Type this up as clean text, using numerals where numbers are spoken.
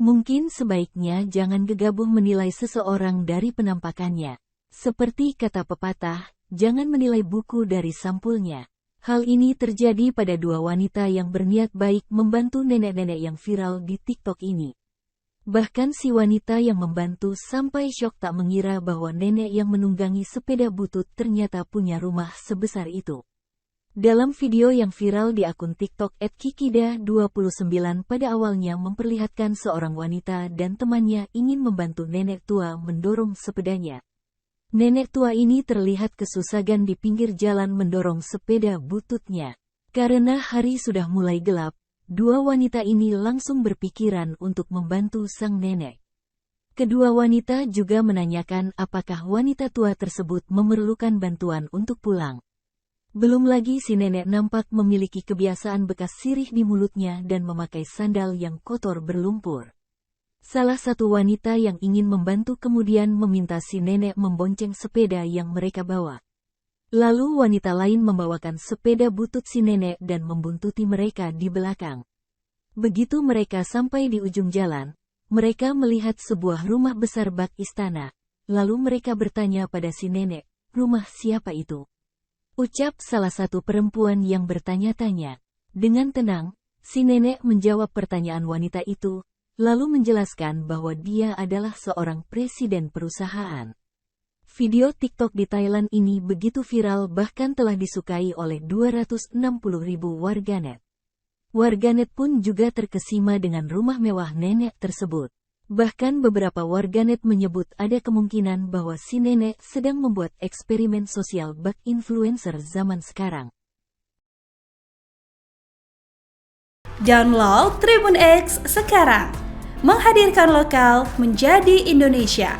Mungkin sebaiknya jangan gegabah menilai seseorang dari penampakannya. Seperti kata pepatah, jangan menilai buku dari sampulnya. Hal ini terjadi pada dua wanita yang berniat baik membantu nenek-nenek yang viral di TikTok ini. Bahkan si wanita yang membantu sampai syok tak mengira bahwa nenek yang menunggangi sepeda butut ternyata punya rumah sebesar itu. Dalam video yang viral di akun TikTok @kikida29 pada awalnya memperlihatkan seorang wanita dan temannya ingin membantu nenek tua mendorong sepedanya. Nenek tua ini terlihat kesusahan di pinggir jalan mendorong sepeda bututnya. Karena hari sudah mulai gelap, dua wanita ini langsung berpikiran untuk membantu sang nenek. Kedua wanita juga menanyakan apakah wanita tua tersebut memerlukan bantuan untuk pulang. Belum lagi si nenek nampak memiliki kebiasaan bekas sirih di mulutnya dan memakai sandal yang kotor berlumpur. Salah satu wanita yang ingin membantu kemudian meminta si nenek membonceng sepeda yang mereka bawa. Lalu wanita lain membawakan sepeda butut si nenek dan membuntuti mereka di belakang. Begitu mereka sampai di ujung jalan, mereka melihat sebuah rumah besar bak istana. Lalu mereka bertanya pada si nenek, "Rumah siapa itu?" Ucap salah satu perempuan yang bertanya-tanya. Dengan tenang, si nenek menjawab pertanyaan wanita itu, lalu menjelaskan bahwa dia adalah seorang presiden perusahaan. Video TikTok di Thailand ini begitu viral bahkan telah disukai oleh 260.000 warganet. Warganet pun juga terkesima dengan rumah mewah nenek tersebut. Bahkan beberapa warganet menyebut ada kemungkinan bahwa si nenek sedang membuat eksperimen sosial bak influencer zaman sekarang. Download Tribun X sekarang. Menghadirkan lokal menjadi Indonesia.